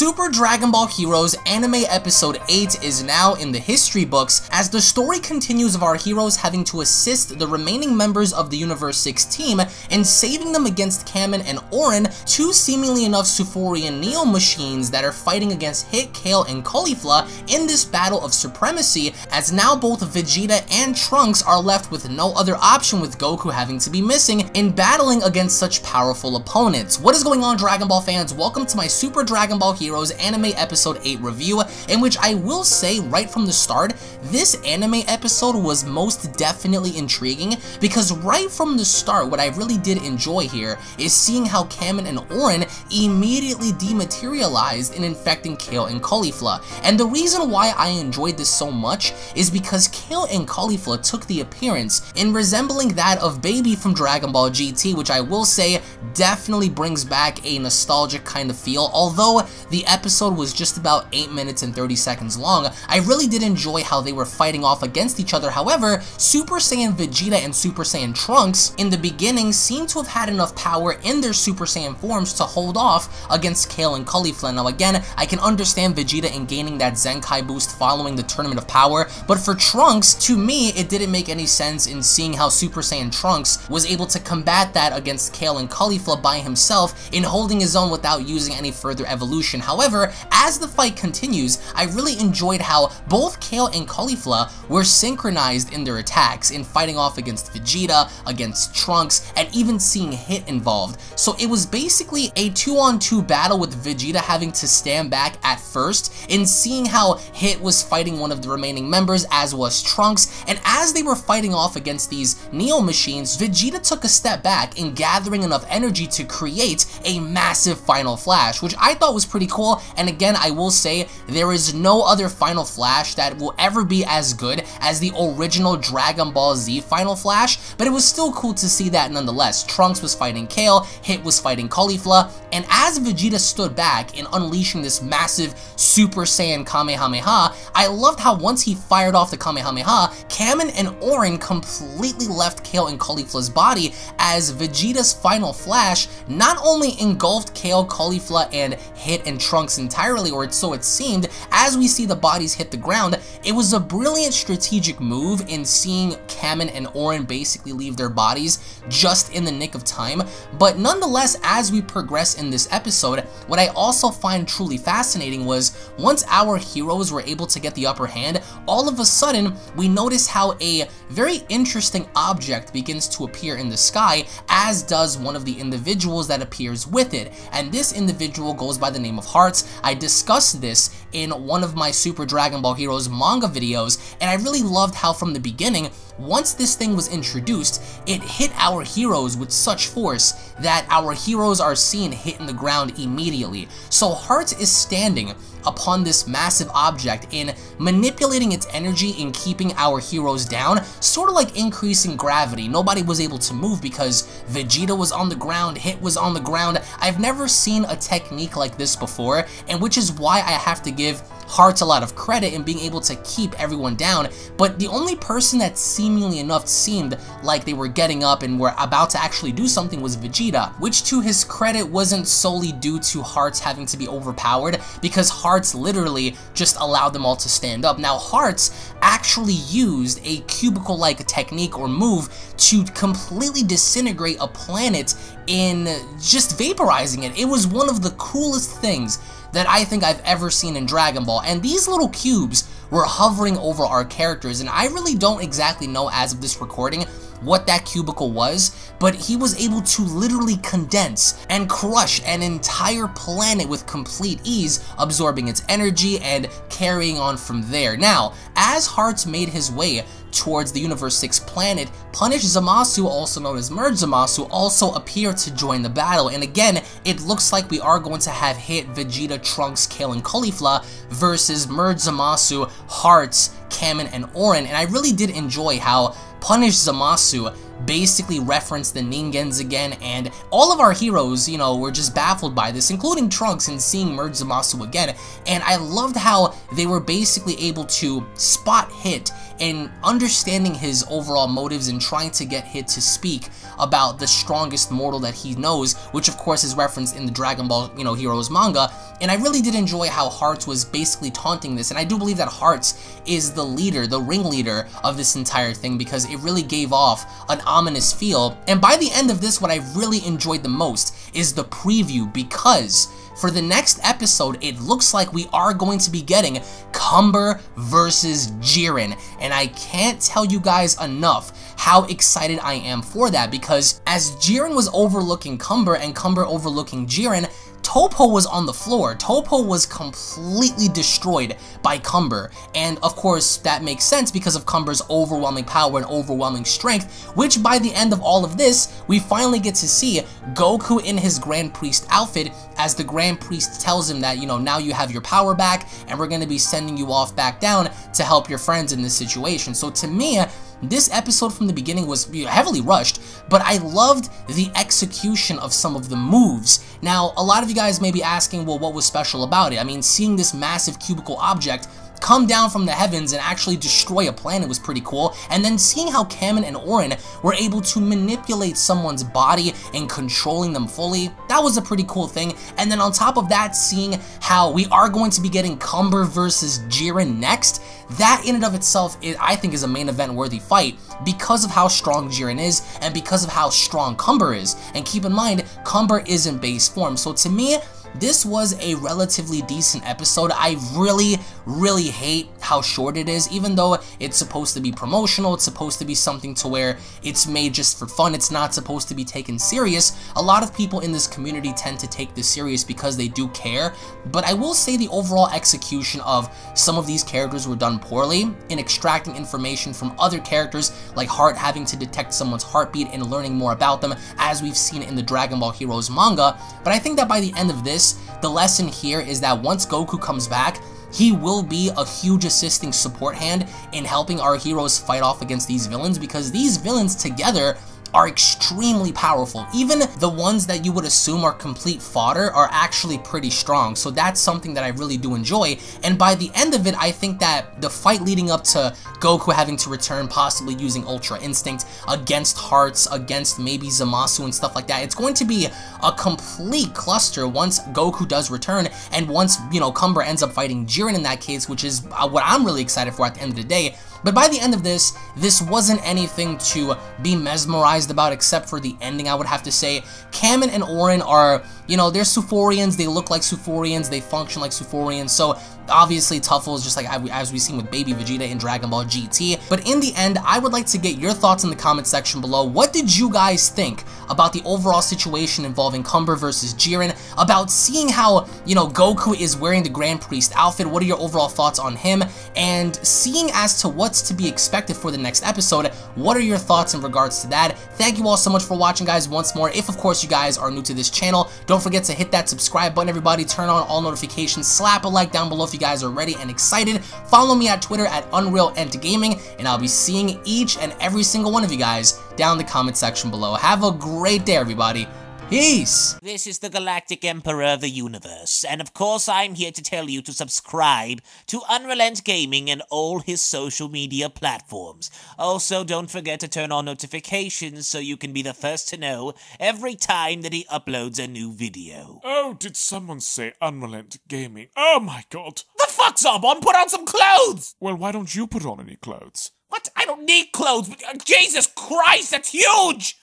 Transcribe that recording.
Super Dragon Ball Heroes Anime Episode 8 is now in the history books as the story continues of our heroes having to assist the remaining members of the Universe 6 team in saving them against Kamen and Orin, two seemingly enough Suforian Neo machines that are fighting against Hit, Kale, and Caulifla in this battle of supremacy, as now both Vegeta and Trunks are left with no other option, with Goku having to be missing in battling against such powerful opponents. What is going on, Dragon Ball fans? Welcome to my Super Dragon Ball Heroes Anime Episode 8 review, in which I will say right from the start, this anime episode was most definitely intriguing, because right from the start, what I really did enjoy here is seeing how Kamen and Orin immediately dematerialized in infecting Kale and Caulifla. And the reason why I enjoyed this so much is because Kale and Caulifla took the appearance in resembling that of Baby from Dragon Ball GT, which I will say definitely brings back a nostalgic kind of feel. Although the episode was just about 8 minutes and 30 seconds long, I really did enjoy how they were fighting off against each other. However, Super Saiyan Vegeta and Super Saiyan Trunks in the beginning seem to have had enough power in their Super Saiyan forms to hold off against Kale and Caulifla. Now again, I can understand Vegeta in gaining that Zenkai boost following the Tournament of Power, but for Trunks, to me, it didn't make any sense in seeing how Super Saiyan Trunks was able to combat that against Kale and Caulifla by himself in holding his own without using any further evolution. However, as the fight continues, I really enjoyed how both Kale and Caulifla were synchronized in their attacks, in fighting off against Vegeta, against Trunks, and even seeing Hit involved. So it was basically a 2-on-2 battle with Vegeta having to stand back at first, in seeing how Hit was fighting one of the remaining members, as was Trunks, and as they were fighting off against these Neo machines, Vegeta took a step back in gathering enough energy to create a massive Final Flash, which I thought was pretty cool. And again, I will say there is no other Final Flash that will ever be as good as the original Dragon Ball Z Final Flash, but it was still cool to see that nonetheless. Trunks was fighting Kale, Hit was fighting Caulifla, and as Vegeta stood back in unleashing this massive Super Saiyan Kamehameha, I loved how once he fired off the Kamehameha, Kamen and Orin completely left Kale and Caulifla's body, as Vegeta's Final Flash not only engulfed Kale, Caulifla, and Hit and Trunks entirely, or so it seemed, as we see the bodies hit the ground. It was a brilliant strategic move in seeing Kamen and Orin basically leave their bodies just in the nick of time. But nonetheless, as we progress in this episode, what I also find truly fascinating was once our heroes were able to get the upper hand, all of a sudden we notice how a very interesting object begins to appear in the sky, as does one of the individuals that appears with it, and this individual goes by the name of Hearts. I discussed this in one of my Super Dragon Ball Heroes manga videos, and I really loved how from the beginning, once this thing was introduced, it hit our heroes with such force that our heroes are seen hitting the ground immediately. So Hearts is standing upon this massive object in manipulating its energy in keeping our heroes down, sort of like increasing gravity. Nobody was able to move because Vegeta was on the ground, Hit was on the ground. I've never seen a technique like this before, and which is why I have to give Hearts a lot of credit in being able to keep everyone down. But the only person that seemingly enough seemed like they were getting up and were about to actually do something was Vegeta, which to his credit wasn't solely due to Hearts having to be overpowered, because Hearts literally just allowed them all to stand up. Now Hearts actually used a cubicle-like technique or move to completely disintegrate a planet in just vaporizing it. It was one of the coolest things that I think I've ever seen in Dragon Ball, and these little cubes were hovering over our characters, and I really don't exactly know as of this recording what that cubicle was, but he was able to literally condense and crush an entire planet with complete ease, absorbing its energy and carrying on from there. Now, as Hearts made his way towards the Universe 6 planet, Punish Zamasu, also known as Merge Zamasu, also appeared to join the battle, and again, it looks like we are going to have Hit, Vegeta, Trunks, Kale, and Caulifla versus Merge Zamasu, Hearts, Kamen, and Orin, and I really did enjoy how Punish Zamasu basically referenced the Ningens again, and all of our heroes, you know, were just baffled by this, including Trunks, and seeing Merge Zamasu again. And I loved how they were basically able to spot Hit and understanding his overall motives and trying to get Hit to speak about the strongest mortal that he knows, which of course is referenced in the Dragon Ball, Heroes manga. And I really did enjoy how Hearts was basically taunting this, and I do believe that Hearts is the leader, the ringleader of this entire thing, because it really gave off an ominous feel. And by the end of this, what I really enjoyed the most is the preview, because for the next episode, it looks like we are going to be getting Cumber versus Jiren, and I can't tell you guys enough how excited I am for that, because as Jiren was overlooking Cumber and Cumber overlooking Jiren, Toppo was on the floor. Toppo was completely destroyed by Cumber, and of course that makes sense because of Cumber's overwhelming power and overwhelming strength, which by the end of all of this, we finally get to see Goku in his Grand Priest outfit as the Grand Priest tells him that, now you have your power back and we're going to be sending you off back down to help your friends in this situation. So to me, this episode from the beginning was heavily rushed, but I loved the execution of some of the moves. Now, a lot of you guys may be asking, well, what was special about it? I mean, seeing this massive cubical object come down from the heavens and actually destroy a planet was pretty cool, and then seeing how Kamen and Orin were able to manipulate someone's body and controlling them fully, that was a pretty cool thing. And then on top of that, seeing how we are going to be getting Cumber versus Jiren next, that in and of itself, I think, is a main event worthy fight because of how strong Jiren is and because of how strong Cumber is. And keep in mind, Cumber is in base form, so to me, this was a relatively decent episode. I really hate how short it is, even though it's supposed to be promotional, it's supposed to be something to where it's made just for fun, it's not supposed to be taken serious. A lot of people in this community tend to take this serious because they do care, but I will say the overall execution of some of these characters were done poorly in extracting information from other characters, like Heart having to detect someone's heartbeat and learning more about them, as we've seen in the Dragon Ball Heroes manga. But I think that by the end of this, the lesson here is that once Goku comes back, he will be a huge assisting support hand in helping our heroes fight off against these villains, because these villains together are extremely powerful. Even the ones that you would assume are complete fodder are actually pretty strong, so that's something that I really do enjoy. And by the end of it, I think that the fight leading up to Goku having to return, possibly using Ultra Instinct against Hearts, against maybe Zamasu and stuff like that, it's going to be a complete cluster once Goku does return, and once, Cumber ends up fighting Jiren in that case, which is what I'm really excited for at the end of the day. But by the end of this wasn't anything to be mesmerized about except for the ending, I would have to say. Kamen and Orin are, they're Suforians, they look like Suforians, they function like Suforians, so obviously Tuffle's just like as we've seen with Baby Vegeta in Dragon Ball GT. But in the end, I would like to get your thoughts in the comment section below. What did you guys think about the overall situation involving Cumber versus Jiren, about seeing how, Goku is wearing the Grand Priest outfit? What are your overall thoughts on him? And seeing as to what's to be expected for the next episode, what are your thoughts in regards to that? Thank you all so much for watching, guys. Once more, if of course you guys are new to this channel, don't forget to hit that subscribe button, everybody. Turn on all notifications, slap a like down below if you guys are ready and excited. Follow me at Twitter at UnrealEntGaming, and I'll be seeing each and every single one of you guys down in the comment section below. Have a great day, everybody. Peace! This is the Galactic Emperor of the Universe, and of course I'm here to tell you to subscribe to UnrealEntGaming and all his social media platforms. Also, don't forget to turn on notifications so you can be the first to know every time that he uploads a new video. Oh, did someone say UnrealEntGaming? Oh my god! The fuck, Zarbon? Put on some clothes! Well, why don't you put on any clothes? What? I don't need clothes, but Jesus Christ, that's huge!